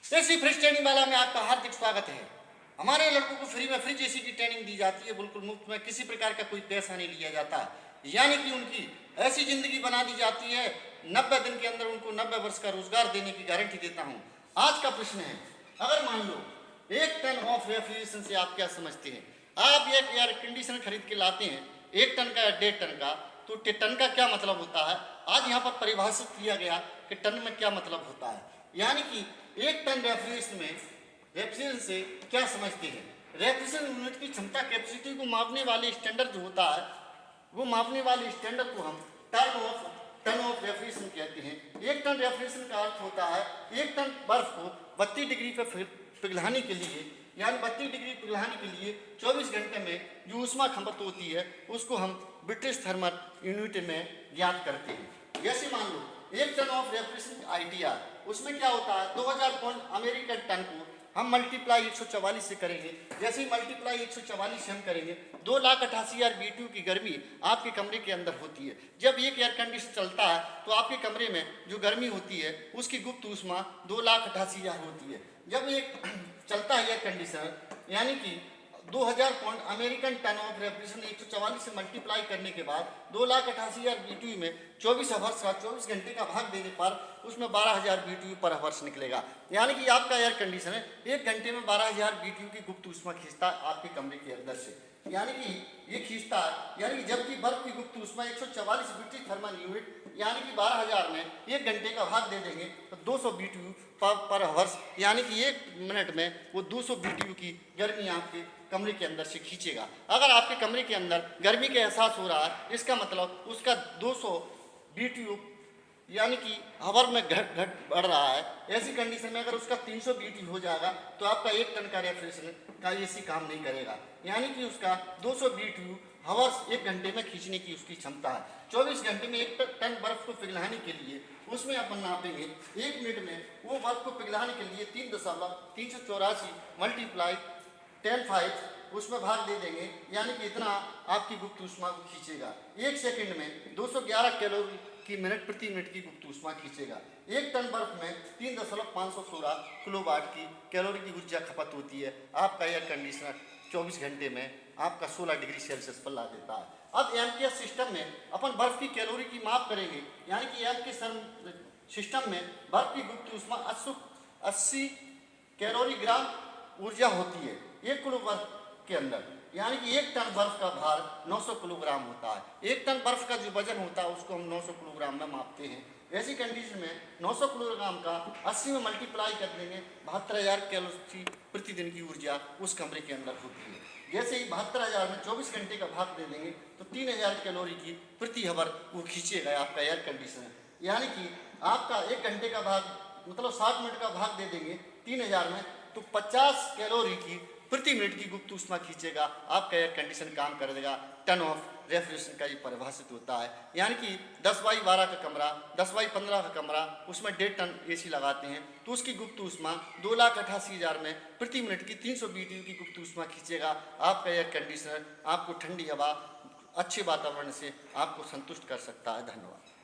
AC fridge training वाला में आपका हार्दिक स्वागत है। हमारे लड़कों को फ्री में फ्रिज एसी की ट्रेनिंग दी जाती है, बिल्कुल मुफ्त में, किसी प्रकार का कोई पैसा नहीं लिया जाता। यानी कि उनकी ऐसी जिंदगी बना दी जाती है, 90 दिन के अंदर उनको 90 वर्ष का रोजगार देने की गारंटी देता हूँ। आज का प्रश्न है, अगर मान लो 1 टन ऑफ रेफ्रिजरेशन से आप क्या समझते हैं? आप एक एयर कंडीशनर खरीद के लाते हैं 1 टन का या 1.5 टन का, तो टन का क्या मतलब होता है? आज यहाँ पर परिभाषित किया गया कि टन में क्या मतलब होता है। यानी कि 1 टन रेफ्रिजरेशन से क्या समझते हैं? रेफ्रिजरेशन यूनिट की क्षमता, कैपेसिटी को मापने वाले स्टैंडर्ड जो होता है, वो मापने वाले स्टैंडर्ड को हम टन ऑफ रेफ्रिजरेशन कहते हैं। 1 टन रेफ्रिजरेशन का अर्थ होता है 1 टन बर्फ को 32 डिग्री पर पिघलाने के लिए, यानी 32 डिग्री पिघलाने के लिए 24 घंटे में जो ऊष्मा खपत होती है उसको हम ब्रिटिश थर्मल यूनिट में ज्ञात करते हैं। जैसे मान लो 1 टन ऑफ रेफ्रिजरेशन ITR, उसमें क्या होता है 2000 पाउंड अमेरिकन टन को हम मल्टीप्लाई 144 से करेंगे। जैसे ही मल्टीप्लाई 144 से हम करेंगे 2,88,000 BTU की गर्मी आपके कमरे के अंदर होती है। जब एक एयर कंडीशनर चलता है तो आपके कमरे में जो गर्मी होती है उसकी गुप्त ऊष्मा 2,88,000 होती है। जब एक चलता है एयर कंडीशनर, यानी कि 2000 pound American ton of refrigeration 144 से मल्टीप्लाई करने के बाद 2,88,000 BTU में 24 आवर्स का 24 घंटे का भाग देने पर उसमें 12,000 BTU पर आवर्स निकलेगा। यानी कि आपका एयर कंडीशनर 1 घंटे में 12,000 BTU की गुप्त ऊष्मा खींचता है आपके कमरे के अंदर से। यानी कि ये खींचता है, यानी कि जबकि बर्फ की गुप्त ऊष्मा 144 ब्रिटिश थर्मल यूनिट, यानी कि 12,000 में 1 घंटे का भाग दे देंगे तो 200 BTU पर आवर्स, यानी कि 1 मिनट में वो 200 BTU की गर्मी आपके कमरे के अंदर से खींचेगा। अगर आपके कमरे के अंदर गर्मी का एहसास हो रहा है, इसका मतलब उसका 200 BTU यानी कि हवर में घट बढ़ रहा है। ऐसी कंडीशन में अगर उसका 300 BTU हो जाएगा तो आपका 1 टन का रेफ्रिजरेशन का एसी काम नहीं करेगा। यानी कि उसका 200 BTU हवर्स 1 घंटे में खींचने की उसकी क्षमता है। 24 घंटे में 1 टन बर्फ को पिघलाने के लिए उसमें अपन नापेंगे 1 मिनट में वो बर्फ को पिघलाने के लिए 3.384 मल्टीप्लाई 10/5 उसमें भाग दे देंगे, यानी कि इतना आपकी गुप्त ऊष्मा को खींचेगा। 1 सेकंड में 211 कैलोरी की मिनट प्रति मिनट की गुप्त ऊष्मा खींचेगा। 1 टन बर्फ में 3.516 किलोवाट की कैलोरी की ऊर्जा खपत होती है। आपका एयर कंडीशनर 24 घंटे में आपका 16 डिग्री सेल्सियस पर ला देता है। अब एमकेएस सिस्टम में अपन बर्फ की कैलोरी की माप करेंगे, यानी कि एमकेएस सिस्टम में बर्फ की गुप्त ऊष्मा 80 कैलोरी ग्राम ऊर्जा होती है 1 किलो बर्फ के अंदर, यानी कि 1 टन बर्फ का भार 900 किलोग्राम होता है। 1 टन बर्फ का जो वजन होता है उसको हम 900 किलोग्राम में मापते हैं। ऐसी कंडीशन में 900 किलोग्राम का 80 में मल्टीप्लाई कर देंगे 72,000 कैलोरी प्रतिदिन की ऊर्जा उस कमरे के अंदर होती है। जैसे ही 72,000 में 24 घंटे का भाग दे देंगे तो 3,000 कैलोरी की प्रति आवर वो खींचेगा आपका एयर कंडीशनर। यानी कि आपका 1 घंटे का भाग मतलब 60 मिनट का भाग दे देंगे 3,000 में तो 50 कैलोरी की प्रति मिनट की गुप्त ऊष्मा खींचेगा। आपका एयर कंडीशन काम कर देगा। टन ऑफ रेफ्रिजरेशन का ये परिभाषित होता है। यानी कि 10x12 का कमरा, 10x15 का कमरा, उसमें 1.5 टन एसी लगाते हैं तो उसकी गुप्त ऊष्मा 2,88,000 में प्रति मिनट की 300 BTU की गुप्त ऊष्मा खींचेगा। आपका एयर कंडीशनर आपको ठंडी हवा, अच्छे वातावरण से आपको संतुष्ट कर सकता है। धन्यवाद।